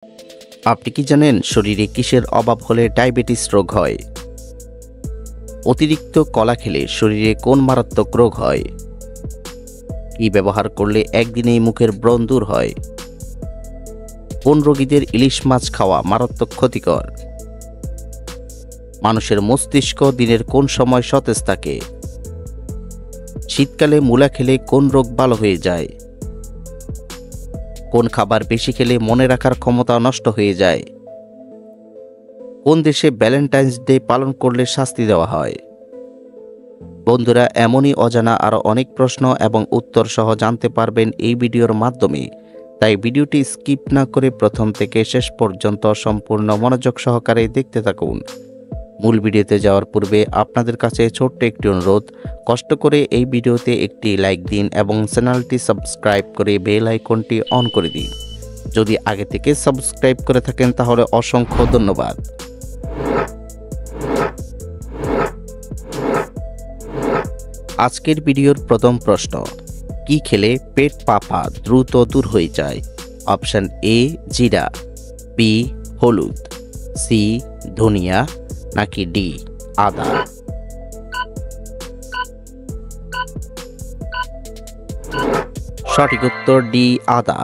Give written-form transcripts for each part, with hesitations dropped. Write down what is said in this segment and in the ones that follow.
আপনি কি জানেন শরীরে কিসের অভাব হলে ডায়াবেটিস রোগ হয়? অতিরিক্ত কলা খেলে শরীরে কোন মারাত্মক রোগ হয়? কি ব্যবহার করলে একদিনেই মুখের ব্রণ দূর হয়? কোন রোগীদের ইলিশ মাছ খাওয়া মারাত্মক ক্ষতিকর? মানুষের মস্তিষ্ক দিনের কোন সময় সতেজ থাকে? শীতকালে মূলা খেলে কোন রোগ ভালো হয়ে যায়? কোন খাবার বেশি খেলে মনে রাখার ক্ষমতা নষ্ট হয়ে যায়? কোন দেশে ভ্যালেন্টাইন্স ডে পালন করলে শাস্তি দেওয়া হয়? বন্ধুরা, এমনই অজানা আরও অনেক প্রশ্ন এবং উত্তর সহ জানতে পারবেন এই ভিডিওর মাধ্যমে। তাই ভিডিওটি স্কিপ না করে প্রথম থেকে শেষ পর্যন্ত সম্পূর্ণ মনোযোগ সহকারে দেখতে থাকুন। মূল ভিডিওতে যাওয়ার পূর্বে আপনাদের কাছে ছোট্ট একটি অনুরোধ, কষ্ট করে এই ভিডিওতে একটি লাইক দিন এবং চ্যানেলটি সাবস্ক্রাইব করে বেল আইকনটি অন করে দিন। যদি আগে থেকে সাবস্ক্রাইব করে থাকেন তাহলে অসংখ্য ধন্যবাদ। আজকের ভিডিওর প্রথম প্রশ্ন, কি খেলে পেট পাপা দ্রুত দূর হয়ে যায়? অপশন এ জিরা, বি হলুদ, সি ধনিয়া, নাকি ডি আদা? সঠিক উত্তর ডি আদা।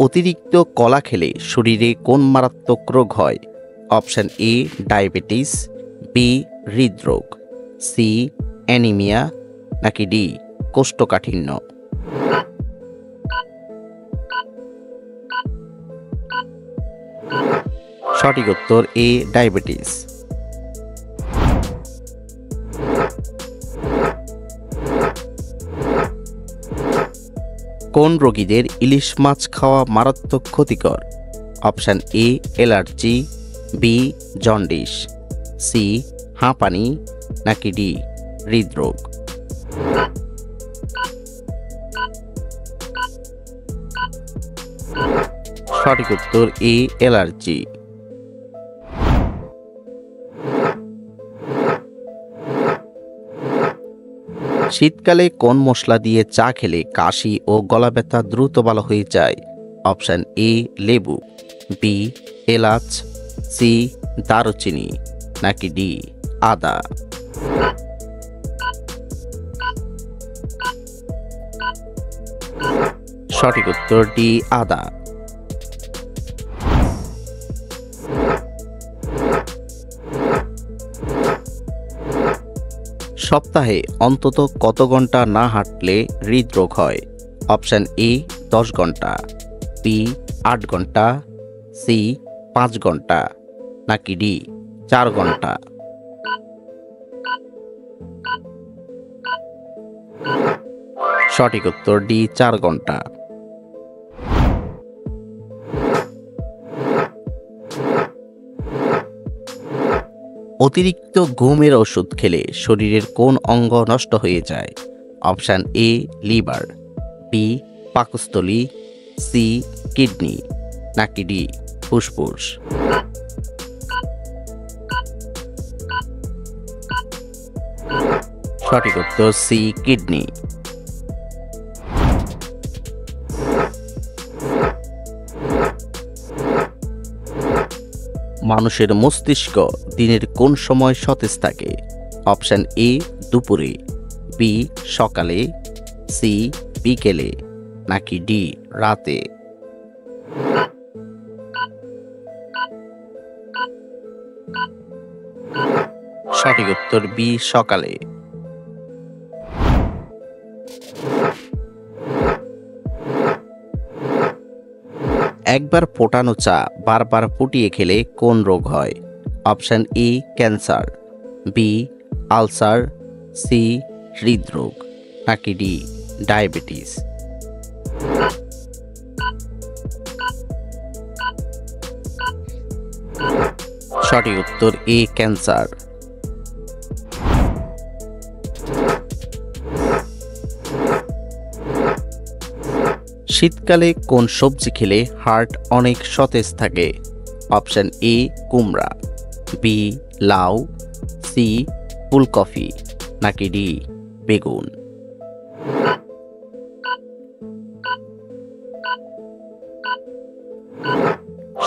অতিরিক্ত কলা খেলে শরীরে কোন মারাত্মক রোগ হয়? অপশন এ ডায়াবেটিস, বি হৃদরোগ, সি অ্যানিমিয়া, নাকি ডি কোষ্ঠকাঠিন্য? সঠিক উত্তর এ ডায়াবেটিস। কোন রোগীদের ইলিশ মাছ খাওয়া মারাত্মক ক্ষতিকর? Option A allergy, B jaundice, C হাঁপানি, নাকি ডি হৃদরোগ? সঠিক উত্তর এ অ্যালার্জি। শীতকালে কোন মশলা দিয়ে চা খেলে কাশি ও গলা ব্যথা দ্রুত ভালো হয়ে যায়? অপশন এ লেবু, বি এলাচ, সি দারুচিনি, নাকি ডি আদা? সঠিক উত্তর ডি আদা। সপ্তাহে অন্তত কত ঘন্টা না হাঁটলে হৃদরোগ হয়? অপশন এ 10 ঘন্টা, বি 8 ঘন্টা, সি 5 ঘন্টা, নাকি ডি 4 ঘন্টা? সঠিক উত্তর ডি 4 ঘন্টা। অতিরিক্ত ঘুমের ওষুধ খেলে শরীরের কোন অঙ্গ নষ্ট হয়ে যায়? অপশন এ লিভার, বি পাকস্থলী, সি কিডনি, নাকি ডি ফুসফুস? সঠিক উত্তর সি কিডনি। মানুষের মস্তিষ্ক দিনের কোন সময় সতেজ থাকে? অপশন এ দুপুরে, বি সকালে, সি বিকেলে, নাকি ডি রাতে? সঠিক উত্তর বি সকালে। একবার ফোটানো চা বারবার ফুটিয়ে খেলে কোন রোগ হয়? Option A cancer, B ulcer, C হৃদরোগ, নাকি ডি ডায়াবেটিস? সঠিক উত্তর এ ক্যান্সার। শীতকালে কোন সবজি খেলে হার্ট অনেক সতেজ থাকে? অপশন এ কুমড়া, বি লাউ, সি ফুলকপি, নাকি ডি বেগুন।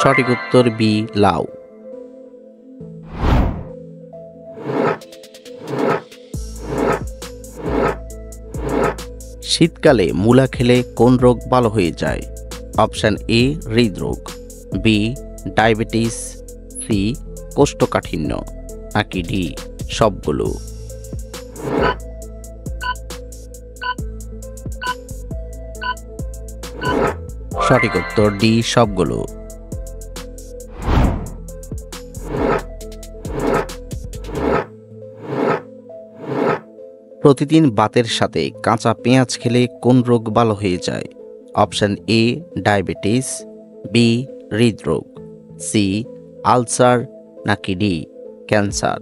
সঠিক উত্তর বি লাউ। শীতকালে মূলা খেলে কোন রোগ ভালো হয়ে যায়? অপশন এ হৃদরোগ, বি ডায়াবেটিস, সি কোষ্ঠকাঠিন্য, নাকি ডি সবগুলো? সঠিক উত্তর ডি সবগুলো। প্রতিদিন ভাতের সাথে কাঁচা পেঁয়াজ খেলে কোন রোগ ভালো হয়ে যায়? অপশন এ ডায়াবেটিস, বি হৃদরোগ, সি আলসার, নাকি ডি ক্যান্সার?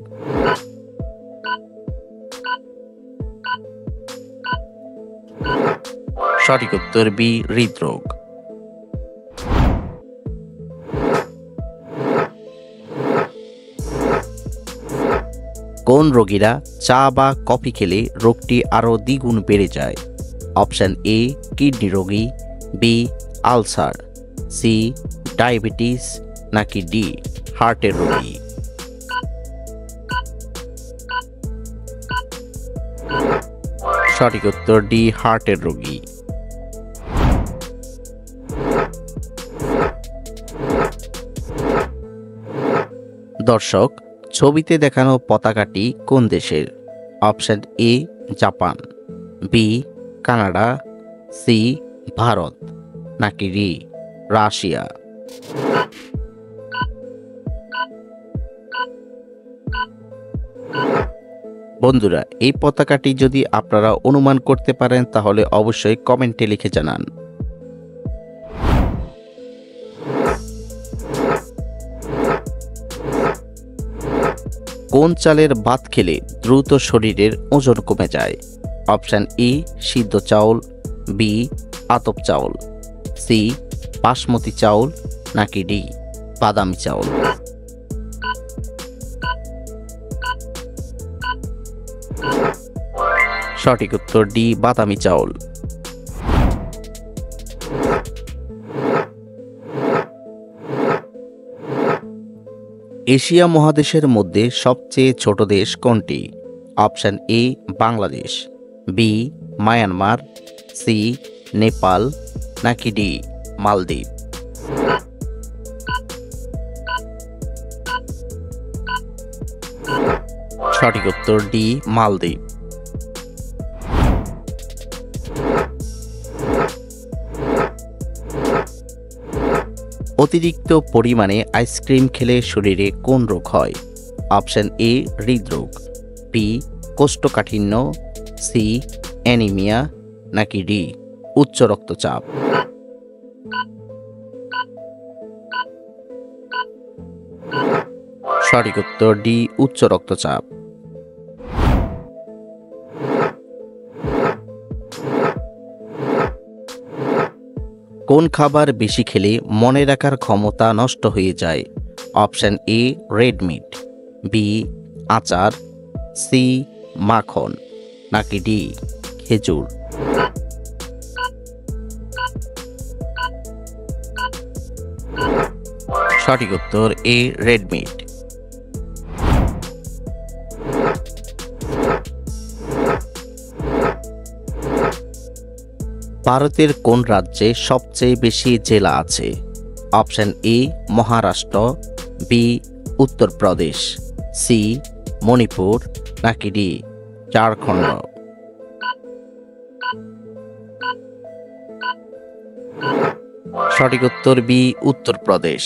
সঠিক উত্তর বি হৃদরোগ। কোন রোগীরা চা বা কফি খেলে রোগটি আরও দ্বিগুণ বেড়ে যায়? অপশন এ কিডনি রোগী, বি আলসার, সি ডায়াবেটিস, নাকি ডি হার্টের রোগী? সঠিক উত্তর ডি হার্টের রোগী। দর্শক, ছবিতে দেখানো পতাকাটি কোন দেশের? Option A Japan, B Canada, C Bharat, নাকি ডি রাশিয়া? বন্ধুরা, এই পতাকাটি যদি আপনারা অনুমান করতে পারেন তাহলে অবশ্যই কমেন্টে লিখে জানান। কোন চালের ভাত খেলে দ্রুত শরীরের ওজন কমে যায়? অপশন ই সিদ্ধ চাউল, বি আতপ চাউল, সি বাসমতি চাউল, নাকি ডি বাদামি চাউল? সঠিক উত্তর ডি বাদামি চাউল। এশিয়া মহাদেশের মধ্যে সবচেয়ে ছোট দেশ কোনটি? Option A Bangladesh, B Myanmar, C Nepal, নাকি ডি মালদ্বীপ? সঠিক উত্তর ডি মালদ্বীপ। অতিরিক্ত পরিমাণে আইসক্রিম খেলে শরীরে কোন রোগ হয়? অপশন এ হৃদরোগ, বি কোষ্ঠকাঠিন্য, সি অ্যানিমিয়া, নাকি ডি উচ্চ রক্তচাপ? সঠিক উত্তর ডি উচ্চ রক্তচাপ। কোন খাবার বেশি খেলে মনে রাখার ক্ষমতা নষ্ট হয়ে যায়? Option A red meat, B আচার, সি মাখন, নাকি ডি খেজুর? সঠিক উত্তর এ রেড মিট। ভারতের কোন রাজ্যে সবচেয়ে বেশি জেলা আছে? Option A Maharashtra, B Uttar Pradesh, C Manipur, নাকি ডি ঝাড়খণ্ড? সঠিক উত্তর বি উত্তরপ্রদেশ।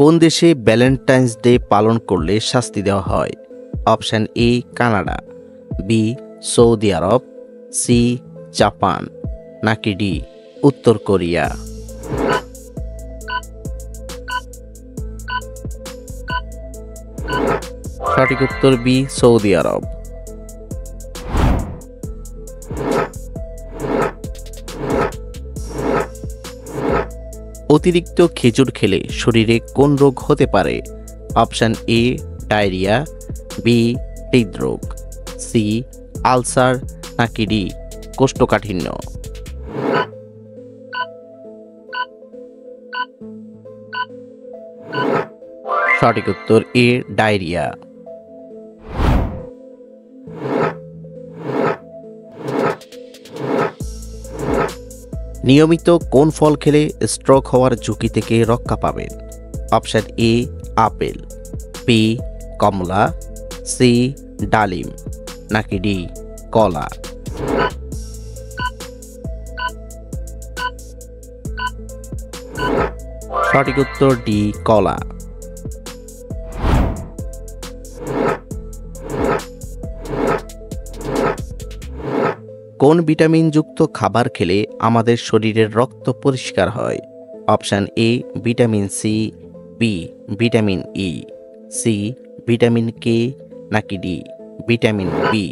কোন দেশে ভ্যালেন্টাইন্স ডে পালন করলে শাস্তি দেওয়া হয়? Option A Canada, B Saudi Arab, C Japan, নাকি ডি উত্তর কোরিয়া? সঠিক উত্তর বি সৌদি আরব। অতিরিক্ত খেজুর খেলে শরীরে কোন রোগ হতে পারে? অপশান এ ডায়রিয়া, বি হৃদরোগ, সি আলসার, নাকি ডি কোষ্ঠকাঠিন্য। সঠিক উত্তর এ ডায়রিয়া। নিয়মিত কোন ফল খেলে স্ট্রোক হওয়ার ঝুঁকি থেকে রক্ষা পাবেন? অপশান এ আপেল, বি কমলা, সি ডালিম, নাকি ডি কলা। সঠিক উত্তর ডি কলা। কোন ভিটামিনযুক্ত খাবার খেলে আমাদের শরীরের রক্ত পরিষ্কার হয়? Option A vitamin C, B vitamin E, C vitamin K, নাকি ডি ভিটামিন বি।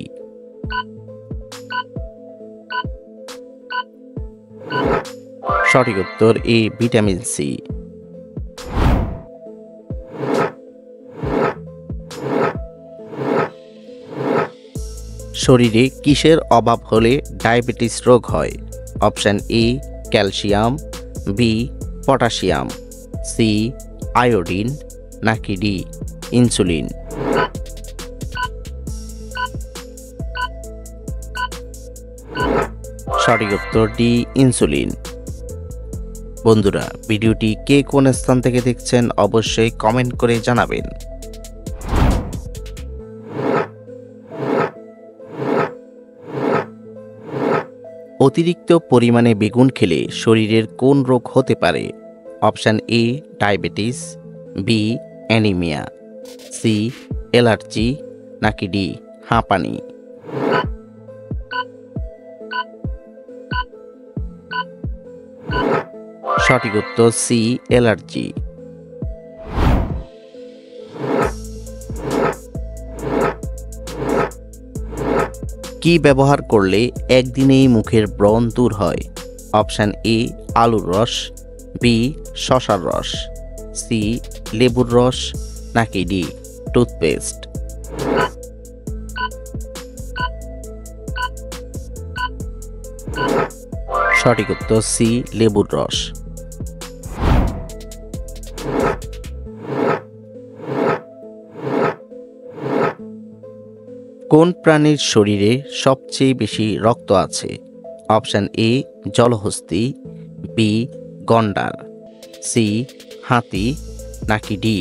সঠিক উত্তর এ ভিটামিন সি। শরীরে কিসের অভাব হলে ডায়াবেটিস রোগ হয়? Option A calcium, B potassium, C iodine, নাকি ডি ইনসুলিন। সঠিক উত্তর ডি ইনসুলিন। বন্ধুরা, ভিডিওটি কে কোন স্থান থেকে দেখছেন অবশ্যই কমেন্ট করে জানাবেন। অতিরিক্ত পরিমাণে বেগুন খেলে শরীরের কোন রোগ হতে পারে? Option A diabetes, B anaemia, C allergy, নাকি ডি হাঁপানি। সঠিক উত্তর সি অ্যালার্জি। কি ব্যবহার করলে একদিনেই মুখের ব্রণ দূর হয়? অপশান এ আলুর রস, বি শসার রস, সি লেবুর রস, নাকি ডি টুথপেস্ট। সঠিক উত্তর সি লেবুর রস। কোন প্রাণীর শরীরে সবচেয়ে বেশি রক্ত আছে? অপশান এ জলহস্তী, বি গন্ডার, সি হাতি, নাকি ডি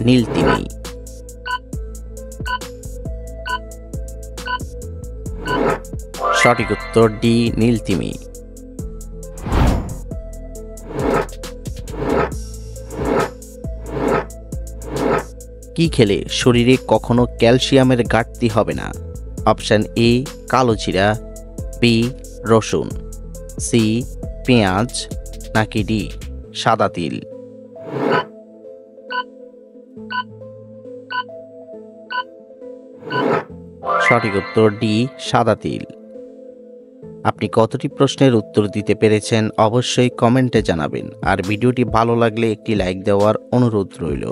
নীলতিমি। সঠিক উত্তর ডি নীলতিমি। কি খেলে শরীরে কখনো ক্যালসিয়ামের ঘাটতি হবে না? অপশান এ কালো জিরা, বি রসুন, সি পেঁয়াজ, নাকি ডি সাদা তিল। সঠিক উত্তর ডি সাদা তিল। আপনি কতটি প্রশ্নের উত্তর দিতে পেরেছেন অবশ্যই কমেন্টে জানাবেন, আর ভিডিওটি ভালো লাগলে একটি লাইক দেওয়ার অনুরোধ রইল।